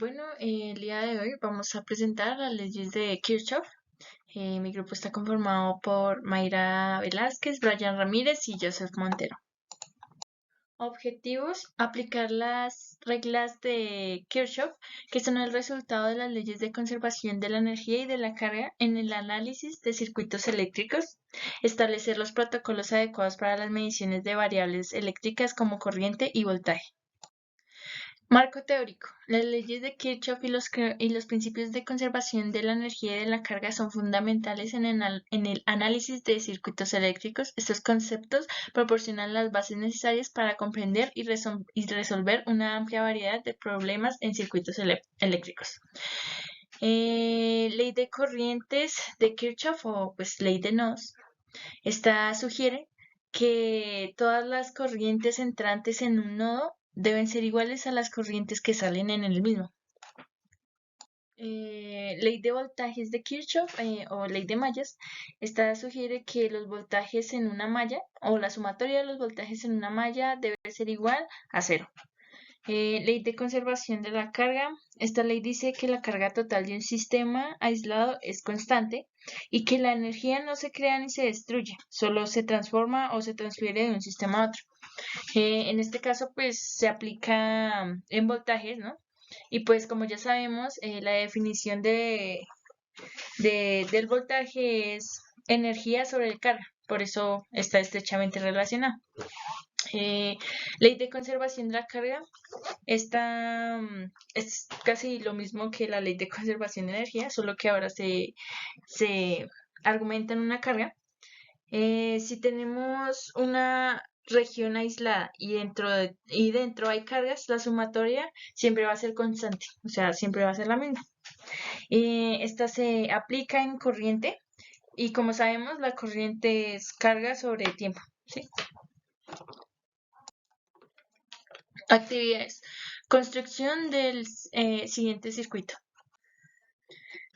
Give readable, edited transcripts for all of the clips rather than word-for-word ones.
Bueno, el día de hoy vamos a presentar las leyes de Kirchhoff. Mi grupo está conformado por Mayra Velázquez, Brian Ramírez y Joseph Montero. Objetivos: aplicar las reglas de Kirchhoff, que son el resultado de las leyes de conservación de la energía y de la carga en el análisis de circuitos eléctricos. Establecer los protocolos adecuados para las mediciones de variables eléctricas como corriente y voltaje. Marco teórico: las leyes de Kirchhoff y los principios de conservación de la energía y de la carga son fundamentales en el análisis de circuitos eléctricos. Estos conceptos proporcionan las bases necesarias para comprender y resolver una amplia variedad de problemas en circuitos eléctricos. Ley de corrientes de Kirchhoff, o pues ley de nodos. Esta sugiere que todas las corrientes entrantes en un nodo deben ser iguales a las corrientes que salen en el mismo. Ley de voltajes de Kirchhoff, o ley de mallas. Esta sugiere que los voltajes en una malla o la sumatoria de los voltajes en una malla debe ser igual a cero. Ley de conservación de la carga. Esta ley dice que la carga total de un sistema aislado es constante y que la energía no se crea ni se destruye, solo se transforma o se transfiere de un sistema a otro. En este caso, pues se aplica en voltajes, ¿no? Y pues como ya sabemos, la definición del voltaje es energía sobre carga, por eso está estrechamente relacionado. Ley de conservación de la carga. Esta es casi lo mismo que la ley de conservación de energía, solo que ahora se argumenta en una carga. Si tenemos una región aislada y dentro hay cargas, la sumatoria siempre va a ser constante, o sea, siempre va a ser la misma. Esta se aplica en corriente y como sabemos, la corriente es carga sobre tiempo, ¿sí? Actividades. Construcción del siguiente circuito.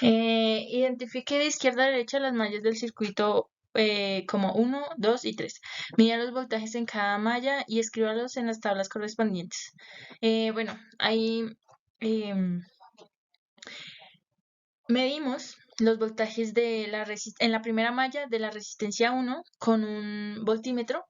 Identifique de izquierda a derecha las mallas del circuito como 1, 2 y 3. Mida los voltajes en cada malla y escríbalos en las tablas correspondientes. Bueno, ahí medimos los voltajes en la primera malla de la resistencia 1 con un voltímetro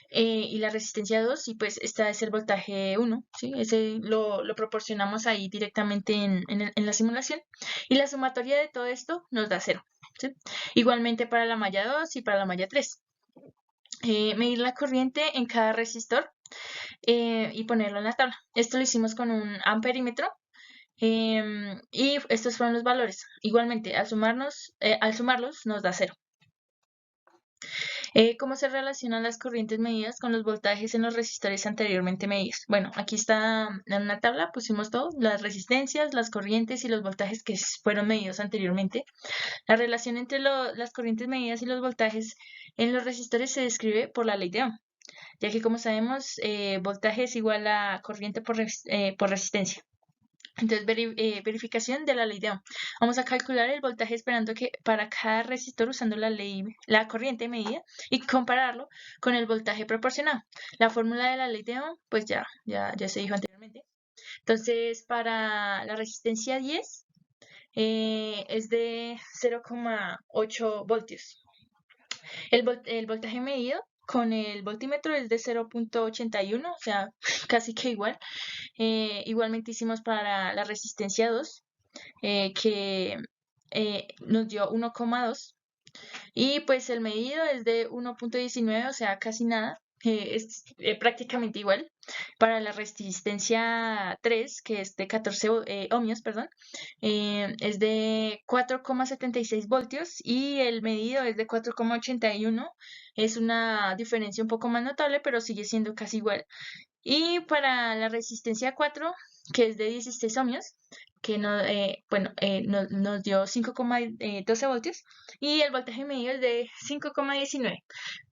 y la resistencia 2, y pues esta es el voltaje 1, ¿sí? Ese lo proporcionamos ahí directamente en la simulación, y la sumatoria de todo esto nos da 0, ¿sí? Igualmente para la malla 2 y para la malla 3. Medir la corriente en cada resistor y ponerlo en la tabla. Esto lo hicimos con un amperímetro. Y estos fueron los valores. Igualmente, al sumarlos nos da 0. ¿Cómo se relacionan las corrientes medidas con los voltajes en los resistores anteriormente medidos? Bueno, aquí está en una tabla, pusimos todo, las resistencias, las corrientes y los voltajes que fueron medidos anteriormente. La relación entre las corrientes medidas y los voltajes en los resistores se describe por la ley de Ohm, ya que como sabemos, voltaje es igual a corriente por resistencia. Entonces, verificación de la ley de Ohm. Vamos a calcular el voltaje esperando que para cada resistor usando la corriente medida y compararlo con el voltaje proporcionado. La fórmula de la ley de Ohm, pues ya se dijo anteriormente. Entonces, para la resistencia 10 es de 0,8 voltios. El voltaje medido con el voltímetro es de 0,81, o sea, casi que igual. Igualmente hicimos para la resistencia 2, que nos dio 1,2. Y pues el medido es de 1,19, o sea, casi nada. Es prácticamente igual. Para la resistencia 3, que es de 14 ohmios, perdón, es de 4,76 voltios y el medido es de 4,81. Es una diferencia un poco más notable, pero sigue siendo casi igual. Y para la resistencia 4, que es de 16 ohmios, que nos dio 5,12 voltios, y el voltaje medido es de 5,19.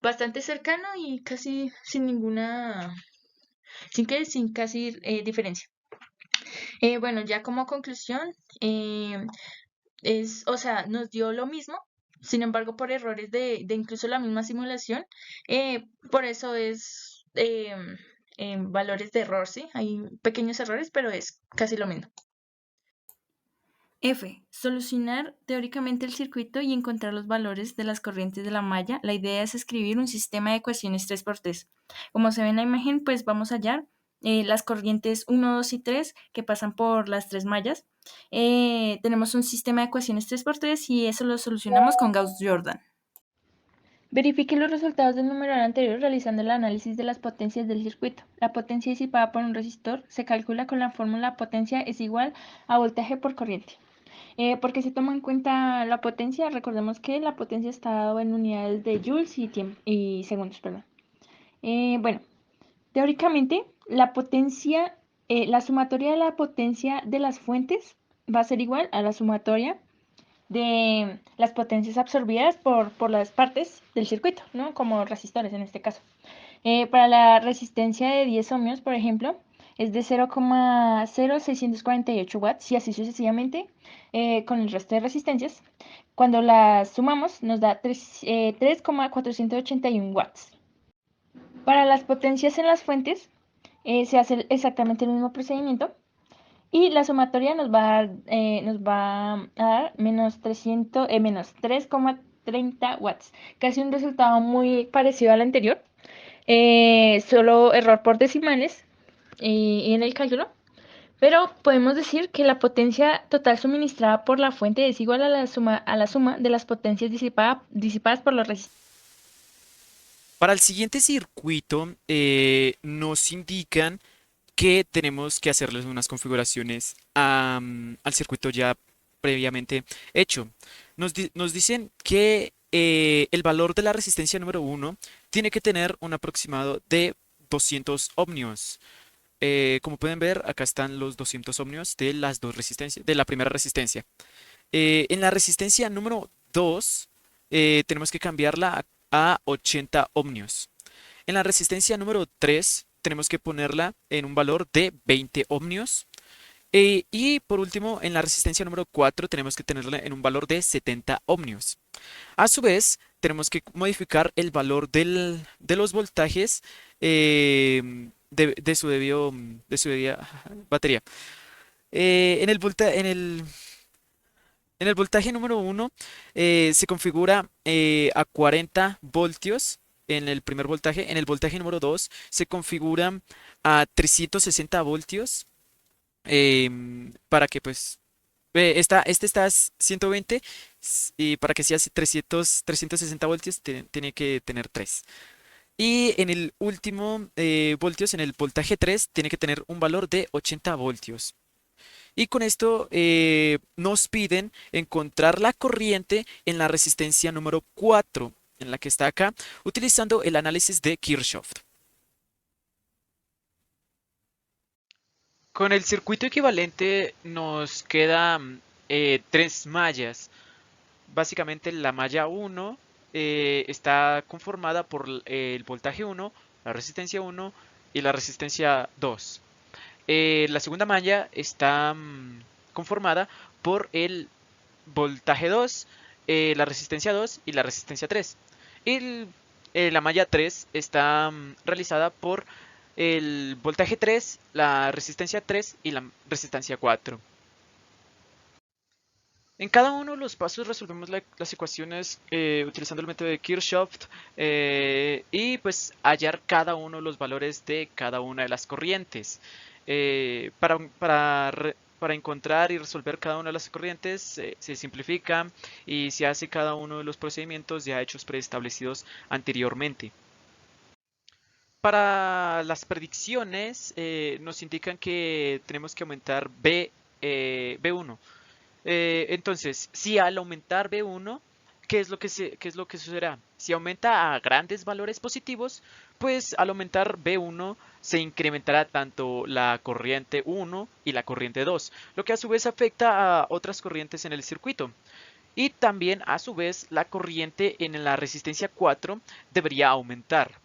Bastante cercano y casi sin casi diferencia. Bueno, ya como conclusión, o sea, nos dio lo mismo. Sin embargo, por errores de incluso la misma simulación, por eso es valores de error, ¿sí? Hay pequeños errores, pero es casi lo mismo. F. Solucionar teóricamente el circuito y encontrar los valores de las corrientes de la malla. La idea es escribir un sistema de ecuaciones 3×3. Como se ve en la imagen, pues vamos a hallar las corrientes 1, 2 y 3 que pasan por las tres mallas. Tenemos un sistema de ecuaciones 3×3 y eso lo solucionamos con Gauss-Jordan. Verifique los resultados del numerador anterior realizando el análisis de las potencias del circuito. La potencia disipada por un resistor se calcula con la fórmula potencia es igual a voltaje por corriente. Porque se toma en cuenta la potencia, recordemos que la potencia está dado en unidades de joules y segundos, perdón. Bueno, teóricamente la potencia, la sumatoria de la potencia de las fuentes va a ser igual a la sumatoria de las potencias absorbidas por las partes del circuito, ¿no? Como resistores en este caso. Para la resistencia de 10 ohmios, por ejemplo, es de 0,0648 watts y así sucesivamente con el resto de resistencias. Cuando las sumamos nos da 3,481 watts. Para las potencias en las fuentes se hace exactamente el mismo procedimiento y la sumatoria nos va a dar menos 3,30 watts, casi un resultado muy parecido al anterior. Solo error por decimales y en el cálculo, pero podemos decir que la potencia total suministrada por la fuente es igual a la suma de las potencias disipadas por los resistores. Para el siguiente circuito nos indican que tenemos que hacerles unas configuraciones al circuito ya previamente hecho. Nos dicen que el valor de la resistencia número 1 tiene que tener un aproximado de 200 ohmios. Como pueden ver, acá están los 200 ohmios de las dos resistencias, de la primera resistencia. En la resistencia número 2 tenemos que cambiarla a 80 ohmios. En la resistencia número 3 tenemos que ponerla en un valor de 20 ohmios. Y por último, en la resistencia número 4 tenemos que tenerla en un valor de 70 ohmios. A su vez, tenemos que modificar el valor de los voltajes de su debida batería. En el voltaje número 1 se configura a 40 voltios en el primer voltaje. En el voltaje número 2 se configura a 360 voltios para que pues este está a 120 y para que sea 360 voltios tiene que tener 3. Y en el último voltios, en el voltaje 3, tiene que tener un valor de 80 voltios. Y con esto nos piden encontrar la corriente en la resistencia número 4, en la que está acá, utilizando el análisis de Kirchhoff. Con el circuito equivalente nos quedan tres mallas. Básicamente la malla 1 está conformada por el voltaje 1, la resistencia 1 y la resistencia 2. La segunda malla está conformada por el voltaje 2, la resistencia 2 y la resistencia 3. Y la malla 3 está realizada por el voltaje 3, la resistencia 3 y la resistencia 4. En cada uno de los pasos resolvemos las ecuaciones utilizando el método de Kirchhoff y pues hallar cada uno de los valores de cada una de las corrientes. Para encontrar y resolver cada una de las corrientes se simplifica y se hace cada uno de los procedimientos ya hechos preestablecidos anteriormente. Para las predicciones nos indican que tenemos que aumentar B1. Entonces, si al aumentar B1, qué es lo que sucederá? Si aumenta a grandes valores positivos, pues al aumentar B1 se incrementará tanto la corriente 1 y la corriente 2, lo que a su vez afecta a otras corrientes en el circuito. Y también a su vez la corriente en la resistencia 4 debería aumentar.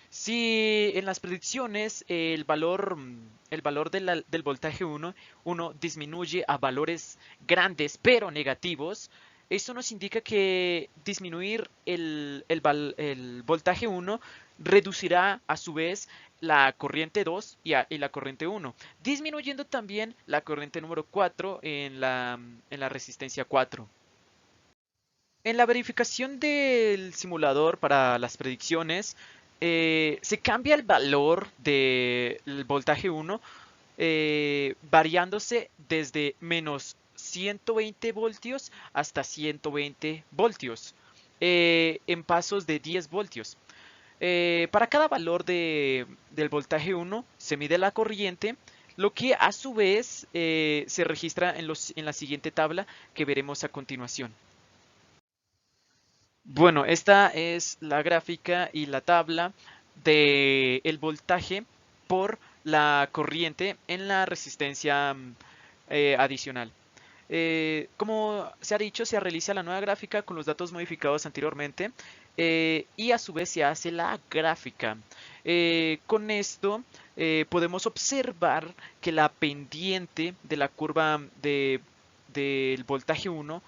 Si en las predicciones el valor del voltaje 1 disminuye a valores grandes pero negativos, esto nos indica que disminuir el voltaje 1 reducirá a su vez la corriente 2 y la corriente 1, disminuyendo también la corriente número 4 en la resistencia 4. En la verificación del simulador para las predicciones, se cambia el valor del voltaje 1, variándose desde menos 120 voltios hasta 120 voltios, en pasos de 10 voltios. Para cada valor del voltaje 1 se mide la corriente, lo que a su vez se registra en la siguiente tabla que veremos a continuación. Bueno, esta es la gráfica y la tabla del voltaje por la corriente en la resistencia adicional. Como se ha dicho, se realiza la nueva gráfica con los datos modificados anteriormente, y a su vez se hace la gráfica. Con esto podemos observar que la pendiente de la curva del voltaje 1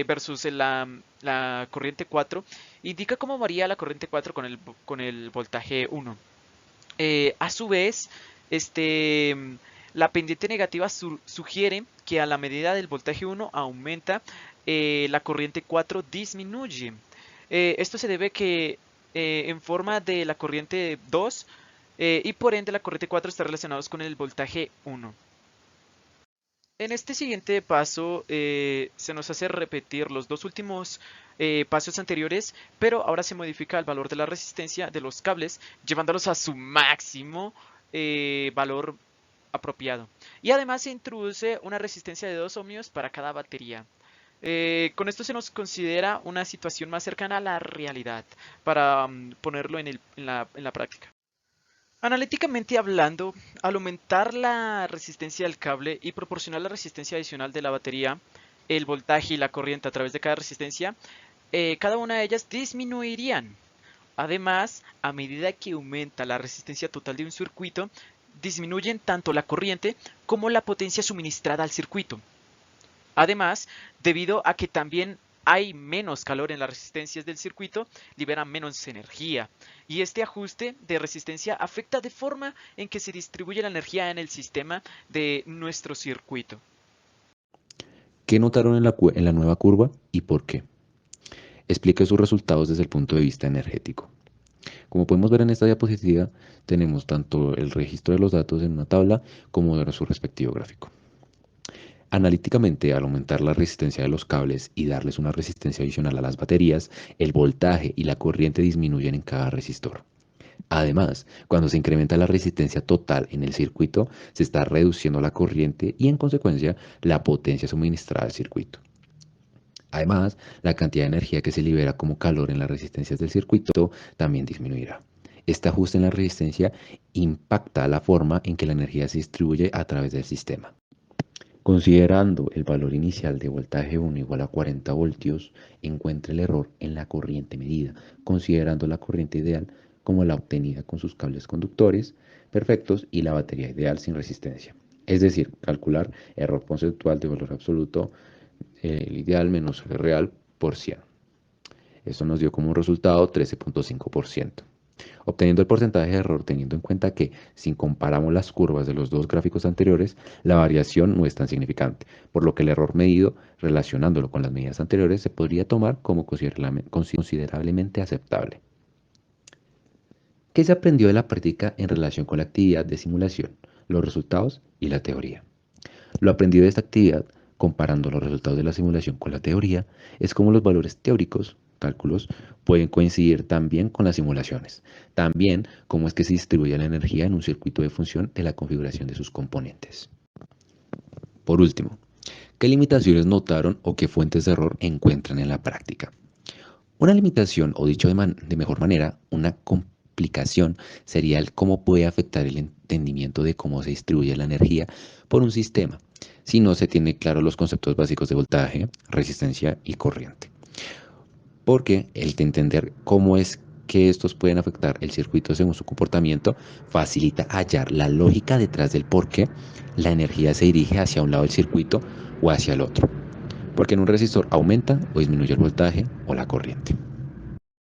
versus la corriente 4 indica cómo varía la corriente 4 con el voltaje 1. A su vez, la pendiente negativa sugiere que a la medida del voltaje 1 aumenta, la corriente 4 disminuye. Esto se debe que en forma de la corriente 2, y por ende la corriente 4 está relacionados con el voltaje 1. En este siguiente paso se nos hace repetir los dos últimos pasos anteriores, pero ahora se modifica el valor de la resistencia de los cables, llevándolos a su máximo valor apropiado. Y además se introduce una resistencia de 2 ohmios para cada batería. Con esto se nos considera una situación más cercana a la realidad, para ponerlo en la práctica. Analíticamente hablando, al aumentar la resistencia del cable y proporcionar la resistencia adicional de la batería, el voltaje y la corriente a través de cada resistencia, cada una de ellas disminuirían. Además, a medida que aumenta la resistencia total de un circuito, disminuyen tanto la corriente como la potencia suministrada al circuito. Además, debido a que también hay menos calor en las resistencias del circuito, libera menos energía. Y este ajuste de resistencia afecta de forma en que se distribuye la energía en el sistema de nuestro circuito. ¿Qué notaron en la nueva curva y por qué? Explique sus resultados desde el punto de vista energético. Como podemos ver en esta diapositiva, tenemos tanto el registro de los datos en una tabla como de su respectivo gráfico. Analíticamente, al aumentar la resistencia de los cables y darles una resistencia adicional a las baterías, el voltaje y la corriente disminuyen en cada resistor. Además, cuando se incrementa la resistencia total en el circuito, se está reduciendo la corriente y en consecuencia la potencia suministrada al circuito. Además, la cantidad de energía que se libera como calor en las resistencias del circuito también disminuirá. Este ajuste en la resistencia impacta la forma en que la energía se distribuye a través del sistema. Considerando el valor inicial de voltaje 1 igual a 40 voltios, encuentra el error en la corriente medida, considerando la corriente ideal como la obtenida con sus cables conductores perfectos y la batería ideal sin resistencia. Es decir, calcular error conceptual de valor absoluto, el ideal menos el real por 100. Esto nos dio como resultado 13.5%. Obteniendo el porcentaje de error teniendo en cuenta que, si comparamos las curvas de los dos gráficos anteriores, la variación no es tan significante, por lo que el error medido, relacionándolo con las medidas anteriores, se podría tomar como considerablemente aceptable. ¿Qué se aprendió de la práctica en relación con la actividad de simulación, los resultados y la teoría? Lo aprendido de esta actividad, comparando los resultados de la simulación con la teoría, es cómo los valores teóricos, cálculos, pueden coincidir también con las simulaciones. También cómo es que se distribuye la energía en un circuito de función de la configuración de sus componentes. Por último, ¿qué limitaciones notaron o qué fuentes de error encuentran en la práctica? Una limitación, o dicho de mejor manera, una complicación, sería el cómo puede afectar el entendimiento de cómo se distribuye la energía por un sistema, si no se tiene claro los conceptos básicos de voltaje, resistencia y corriente. Porque el de entender cómo es que estos pueden afectar el circuito según su comportamiento facilita hallar la lógica detrás del por qué la energía se dirige hacia un lado del circuito o hacia el otro. Porque en un resistor aumenta o disminuye el voltaje o la corriente.